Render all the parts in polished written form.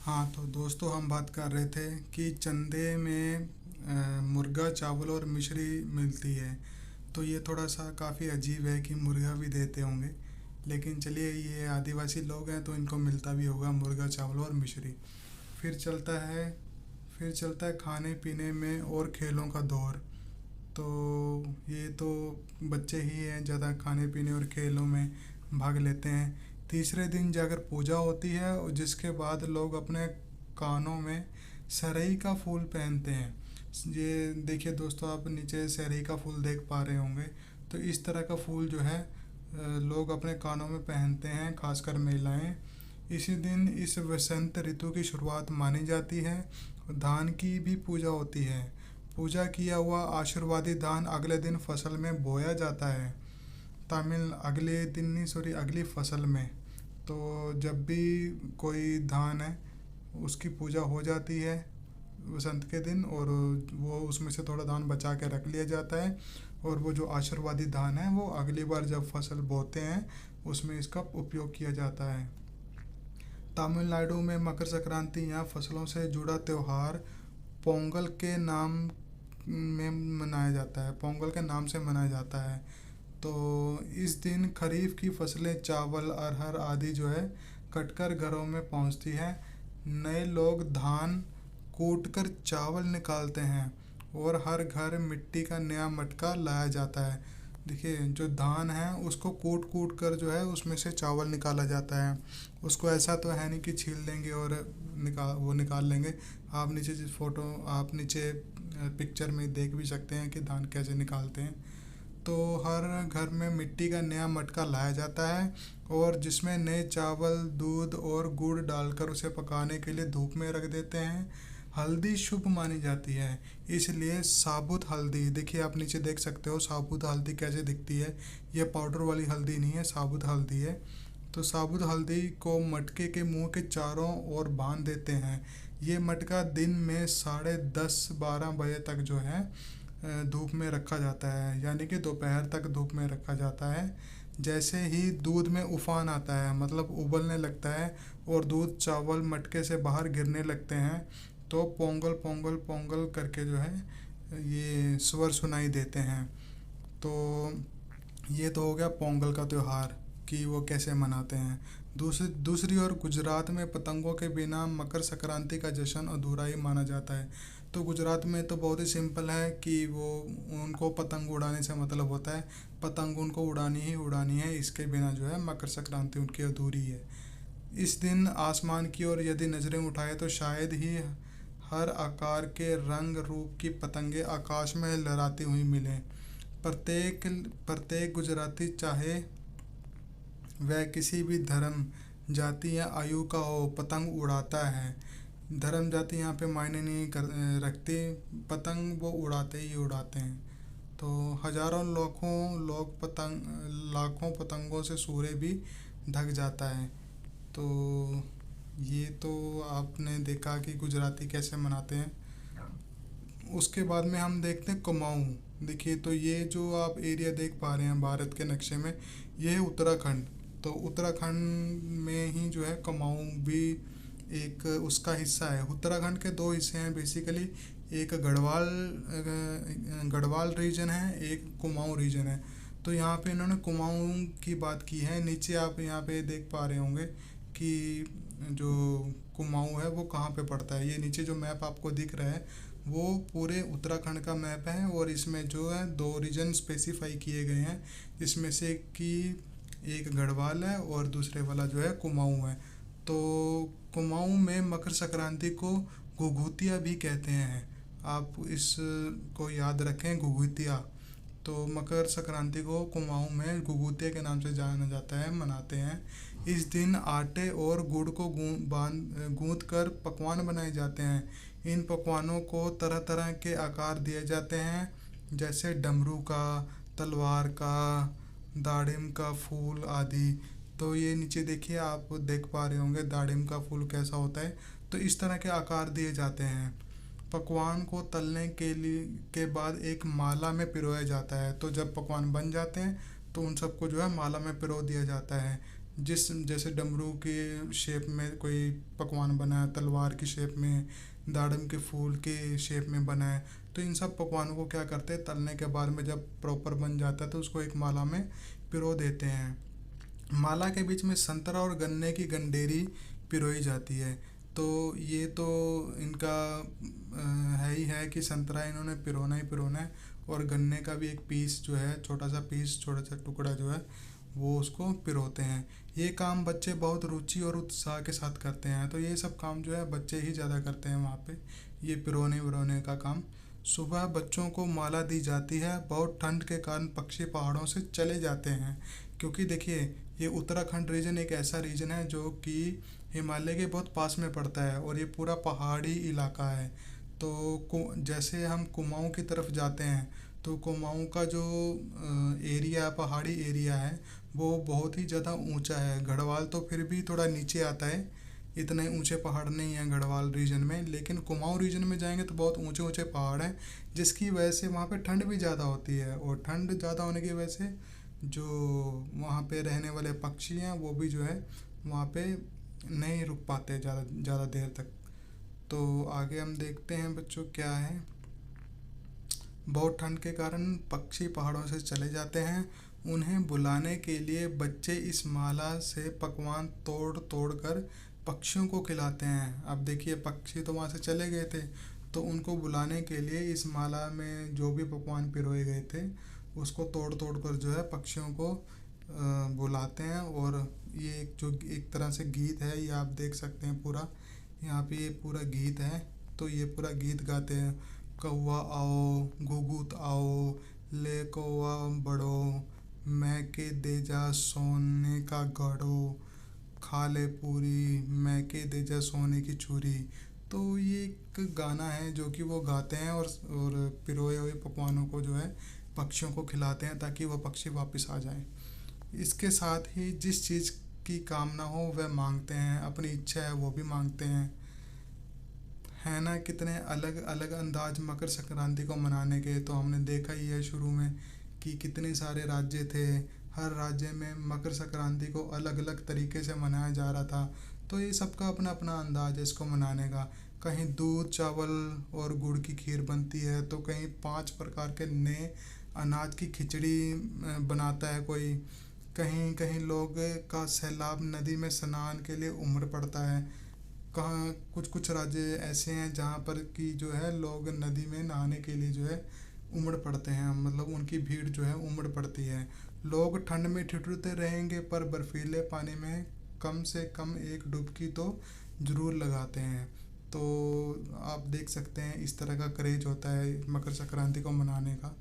हाँ तो दोस्तों, हम बात कर रहे थे कि चंदे में मुर्गा चावल और मिश्री मिलती है। तो ये थोड़ा सा काफ़ी अजीब है कि मुर्गा भी देते होंगे, लेकिन चलिए, ये आदिवासी लोग हैं तो इनको मिलता भी होगा मुर्गा चावल और मिश्री। फिर चलता है फिर चलता है खाने पीने में और खेलों का दौर। तो ये तो बच्चे ही हैं ज़्यादा खाने पीने और खेलों में भाग लेते हैं। तीसरे दिन जाकर पूजा होती है और जिसके बाद लोग अपने कानों में सरई का फूल पहनते हैं। ये देखिए दोस्तों, आप नीचे सरई का फूल देख पा रहे होंगे। तो इस तरह का फूल जो है लोग अपने कानों में पहनते हैं, खासकर महिलाएं। इसी दिन इस वसंत ऋतु की शुरुआत मानी जाती है। धान की भी पूजा होती है। पूजा किया हुआ आशीर्वादी धान अगले दिन फसल में बोया जाता है। तामिल अगले दिन नहीं, सॉरी, अगली फसल में। तो जब भी कोई धान है उसकी पूजा हो जाती है वसंत के दिन, और वो उसमें से थोड़ा धान बचा के रख लिया जाता है। और वो जो आशीर्वादी धान है वो अगली बार जब फसल बोते हैं उसमें इसका उपयोग किया जाता है। तमिलनाडु में मकर संक्रांति यहाँ फसलों से जुड़ा त्योहार पोंगल के नाम में मनाया जाता है, पोंगल के नाम से मनाया जाता है। तो इस दिन खरीफ की फसलें चावल अरहर आदि जो है कटकर घरों में पहुंचती है। नए लोग धान कूटकर चावल निकालते हैं और हर घर मिट्टी का नया मटका लाया जाता है। देखिए, जो धान है उसको कूट कूट कर जो है उसमें से चावल निकाला जाता है। उसको ऐसा तो है नहीं कि छील लेंगे और निकाल लेंगे। आप नीचे पिक्चर में देख भी सकते हैं कि धान कैसे निकालते हैं। तो हर घर में मिट्टी का नया मटका लाया जाता है और जिसमें नए चावल दूध और गुड़ डालकर उसे पकाने के लिए धूप में रख देते हैं। हल्दी शुभ मानी जाती है, इसलिए साबुत हल्दी, देखिए आप नीचे देख सकते हो साबुत हल्दी कैसे दिखती है। ये पाउडर वाली हल्दी नहीं है, साबुत हल्दी है। तो साबुत हल्दी को मटके के मुंह के चारों ओर बांध देते हैं। ये मटका दिन में 10:30-12 बजे तक जो है धूप में रखा जाता है, यानी कि दोपहर तक धूप में रखा जाता है। जैसे ही दूध में उफान आता है, मतलब उबलने लगता है और दूध चावल मटके से बाहर गिरने लगते हैं, तो पोंगल पोंगल पोंगल करके जो है ये स्वर सुनाई देते हैं। तो ये तो हो गया पोंगल का त्यौहार कि वो कैसे मनाते हैं। दूसरी ओर गुजरात में पतंगों के बिना मकर संक्रांति का जश्न अधूरा ही माना जाता है। तो गुजरात में तो बहुत ही सिंपल है कि वो उनको पतंग उड़ाने से मतलब होता है, पतंग उनको उड़ानी ही उड़ानी है, इसके बिना जो है मकर संक्रांति उनकी अधूरी है। इस दिन आसमान की ओर यदि नज़रें उठाए तो शायद ही हर आकार के रंग रूप की पतंगे आकाश में लहराती हुई मिलें। प्रत्येक प्रत्येक गुजराती, चाहे वह किसी भी धर्म जाति या आयु का हो, पतंग उड़ाता है। धर्म जाति यहाँ पे मायने नहीं रखती, पतंग वो उड़ाते ही उड़ाते हैं। तो हजारों लाखों पतंगों से सूर्य भी ढक जाता है। तो ये तो आपने देखा कि गुजराती कैसे मनाते हैं। उसके बाद में हम देखते हैं कुमाऊँ। देखिए, तो ये जो आप एरिया देख पा रहे हैं भारत के नक्शे में, ये है उत्तराखंड। तो उत्तराखंड में ही जो है कुमाऊँ भी एक उसका हिस्सा है। उत्तराखंड के दो हिस्से हैं बेसिकली, एक गढ़वाल रीजन है, एक कुमाऊँ रीजन है। तो यहाँ पे इन्होंने कुमाऊँ की बात की है। नीचे आप यहाँ पे देख पा रहे होंगे कि जो कुमाऊँ है वो कहाँ पे पड़ता है। ये नीचे जो मैप आपको दिख रहा है वो पूरे उत्तराखंड का मैप है, और इसमें जो है दो रीजन स्पेसिफाई किए गए हैं, जिसमें से कि एक गढ़वाल है और दूसरे वाला जो है कुमाऊँ है। तो कुमाऊँ में मकर संक्रांति को घुघुतिया भी कहते हैं। आप इस को याद रखें, घुघुतिया। तो मकर संक्रांति को कुमाऊँ में घुघुतिया के नाम से जाना जाता है, मनाते हैं। इस दिन आटे और गुड़ को गूंथ कर पकवान बनाए जाते हैं। इन पकवानों को तरह तरह के आकार दिए जाते हैं, जैसे डमरू का, तलवार का, दाड़िम का फूल आदि। तो ये नीचे देखिए, आप देख पा रहे होंगे दाड़िम का फूल कैसा होता है। तो इस तरह के आकार दिए जाते हैं। पकवान को तलने के बाद एक माला में पिरोया जाता है। तो जब पकवान बन जाते हैं तो उन सबको जो है माला में पिरो दिया जाता है। जिस जैसे डमरू के शेप में कोई पकवान बना है, तलवार की शेप में, दाड़म के फूल के शेप में बना है, तो इन सब पकवानों को क्या करते हैं, तलने के बाद में जब प्रॉपर बन जाता है तो उसको एक माला में पिरो देते हैं। माला के बीच में संतरा और गन्ने की गंडेरी पिरोई जाती है। तो ये तो इनका है ही है कि संतरा इन्होंने पिरोना ही पिरोना है, और गन्ने का भी एक पीस जो है, छोटा सा पीस, छोटा सा टुकड़ा जो है वो उसको पिरोते हैं। ये काम बच्चे बहुत रुचि और उत्साह के साथ करते हैं। तो ये सब काम जो है बच्चे ही ज़्यादा करते हैं वहाँ पे, ये पिरोने विरोने का काम। सुबह बच्चों को माला दी जाती है। बहुत ठंड के कारण पक्षी पहाड़ों से चले जाते हैं, क्योंकि देखिए ये उत्तराखंड रीजन एक ऐसा रीजन है जो कि हिमालय के बहुत पास में पड़ता है, और ये पूरा पहाड़ी इलाका है। तो जैसे हम कुमाऊं की तरफ जाते हैं, तो कुमाऊं का जो एरिया, पहाड़ी एरिया है, वो बहुत ही ज़्यादा ऊंचा है। गढ़वाल तो फिर भी थोड़ा नीचे आता है, इतने ऊंचे पहाड़ नहीं हैं गढ़वाल रीजन में, लेकिन कुमाऊं रीजन में जाएंगे तो बहुत ऊंचे ऊंचे पहाड़ हैं, जिसकी वजह से वहाँ पे ठंड भी ज़्यादा होती है। और ठंड ज़्यादा होने की वजह से जो वहाँ पे रहने वाले पक्षी हैं वो भी जो है वहाँ पे नहीं रुक पाते ज़्यादा ज़्यादा देर तक। तो आगे हम देखते हैं बच्चों क्या है। बहुत ठंड के कारण पक्षी पहाड़ों से चले जाते हैं। उन्हें बुलाने के लिए बच्चे इस माला से पकवान तोड़ तोड़ कर पक्षियों को खिलाते हैं। अब देखिए पक्षी तो वहाँ से चले गए थे, तो उनको बुलाने के लिए इस माला में जो भी पकवान पिरोए गए थे उसको तोड़ तोड़ कर जो है पक्षियों को बुलाते हैं। और ये एक जो एक तरह से गीत है, ये आप देख सकते हैं पूरा, यहाँ पे ये पूरा गीत है। तो ये पूरा गीत गाते हैं, कौवा आओ घुघुत आओ, ले कौवा बड़ो, मैं के दे जा सोने का घड़ो, खा ले पूरी मैं के दे जा सोने की चूरी। तो ये एक गाना है जो कि वो गाते हैं, और पिरोए हुए पकवानों को जो है पक्षियों को खिलाते हैं ताकि वह पक्षी वापस आ जाएं। इसके साथ ही जिस चीज़ की कामना हो वह मांगते हैं, अपनी इच्छा है वो भी मांगते हैं। है ना, कितने अलग अलग अंदाज मकर संक्रांति को मनाने के। तो हमने देखा ही है शुरू में कि कितने सारे राज्य थे, हर राज्य में मकर संक्रांति को अलग अलग तरीके से मनाया जा रहा था। तो ये सबका अपना अपना अंदाज है इसको मनाने का। कहीं दूध चावल और गुड़ की खीर बनती है, तो कहीं 5 प्रकार के नए अनाज की खिचड़ी बनाता है कोई। कहीं कहीं लोग का सैलाब नदी में स्नान के लिए उम्र पड़ता है। कहाँ कुछ कुछ राज्य ऐसे हैं जहाँ पर कि जो है लोग नदी में नहाने के लिए जो है उमड़ पड़ते हैं, मतलब उनकी भीड़ जो है उमड़ पड़ती है। लोग ठंड में ठिठुरते रहेंगे पर बर्फीले पानी में कम से कम एक डुबकी तो ज़रूर लगाते हैं। तो आप देख सकते हैं इस तरह का क्रेज होता है मकर संक्रांति को मनाने का।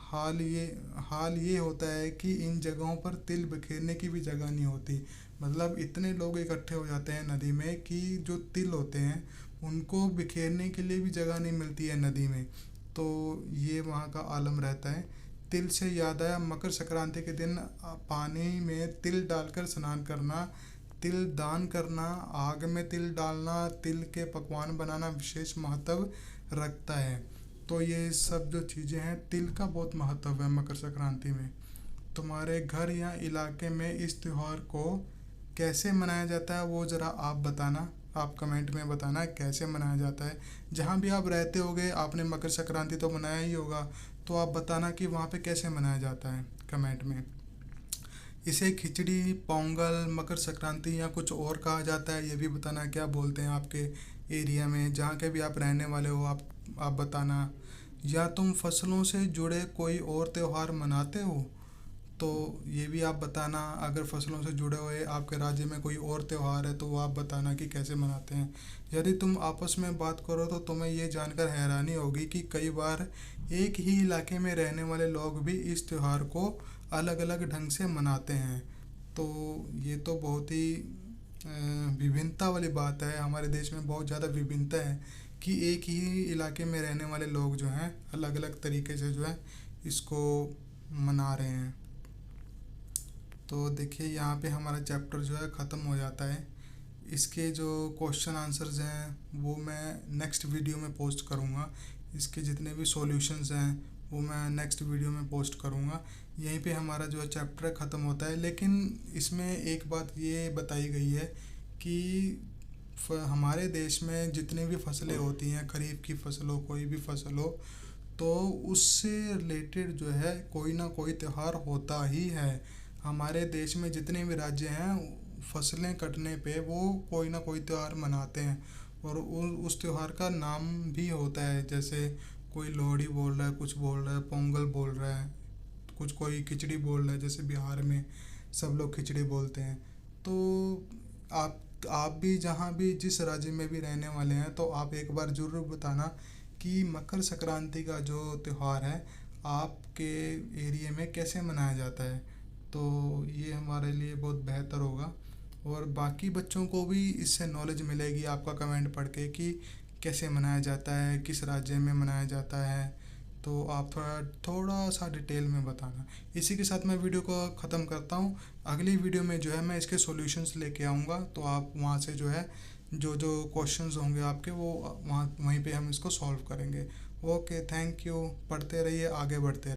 हाल ये हाल ये होता है कि इन जगहों पर तिल बिखेरने की भी जगह नहीं होती। मतलब इतने लोग इकट्ठे हो जाते हैं नदी में कि जो तिल होते हैं उनको बिखेरने के लिए भी जगह नहीं मिलती है नदी में। तो ये वहाँ का आलम रहता है। तिल से याद आया, मकर संक्रांति के दिन पानी में तिल डालकर स्नान करना, तिल दान करना, आग में तिल डालना, तिल के पकवान बनाना विशेष महत्व रखता है। तो ये सब जो चीज़ें हैं, तिल का बहुत महत्व है मकर संक्रांति में। तुम्हारे घर या इलाके में इस त्यौहार को कैसे मनाया जाता है वो ज़रा आप बताना, आप कमेंट में बताना कैसे मनाया जाता है। जहाँ भी आप रहते होगे आपने मकर संक्रांति तो मनाया ही होगा, तो आप बताना कि वहाँ पे कैसे मनाया जाता है कमेंट में। इसे खिचड़ी, पोंगल, मकर संक्रांति या कुछ और कहा जाता है, ये भी बताना क्या बोलते हैं आपके एरिया में, जहाँ के भी आप रहने वाले हो आप बताना। या तुम फसलों से जुड़े कोई और त्योहार मनाते हो, तो ये भी आप बताना। अगर फसलों से जुड़े हुए आपके राज्य में कोई और त्यौहार है तो वो आप बताना कि कैसे मनाते हैं। यदि तुम आपस में बात करो तो तुम्हें ये जानकर हैरानी होगी कि कई बार एक ही इलाके में रहने वाले लोग भी इस त्यौहार को अलग अलग ढंग से मनाते हैं। तो ये तो बहुत ही विभिन्नता वाली बात है। हमारे देश में बहुत ज़्यादा विभिन्नता है कि एक ही इलाके में रहने वाले लोग जो हैं अलग अलग तरीके से जो है इसको मना रहे हैं। तो देखिए यहाँ पे हमारा चैप्टर जो है ख़त्म हो जाता है। इसके जो क्वेश्चन आंसर्स हैं वो मैं नेक्स्ट वीडियो में पोस्ट करूँगा। इसके जितने भी सॉल्यूशंस हैं वो मैं नेक्स्ट वीडियो में पोस्ट करूँगा। यहीं पे हमारा जो है चैप्टर ख़त्म होता है। लेकिन इसमें एक बात ये बताई गई है कि हमारे देश में जितनी भी फसलें होती हैं, खरीफ की फसल हो, कोई भी फसल हो, तो उससे रिलेटेड जो है कोई ना कोई त्यौहार होता ही है। हमारे देश में जितने भी राज्य हैं, फसलें कटने पे वो कोई ना कोई त्यौहार मनाते हैं, और उस त्यौहार का नाम भी होता है। जैसे कोई लोहड़ी बोल रहा है, कुछ बोल रहा है, पोंगल बोल रहा है, कुछ कोई खिचड़ी बोल रहा है। जैसे बिहार में सब लोग खिचड़ी बोलते हैं। तो आप भी जहाँ भी जिस राज्य में भी रहने वाले हैं, तो आप एक बार ज़रूर बताना कि मकर संक्रांति का जो त्यौहार है आपके एरिया में कैसे मनाया जाता है। तो ये हमारे लिए बहुत बेहतर होगा, और बाकी बच्चों को भी इससे नॉलेज मिलेगी आपका कमेंट पढ़ के कि कैसे मनाया जाता है, किस राज्य में मनाया जाता है। तो आप थोड़ा थोड़ा सा डिटेल में बताना। इसी के साथ मैं वीडियो को ख़त्म करता हूँ। अगली वीडियो में जो है मैं इसके सॉल्यूशंस लेके आऊँगा, तो आप वहाँ से जो है जो जो क्वेश्चंस होंगे आपके, वो वहीं पे हम इसको सॉल्व करेंगे। Okay, thank you. पढ़ते रहिए, आगे बढ़ते रहिए।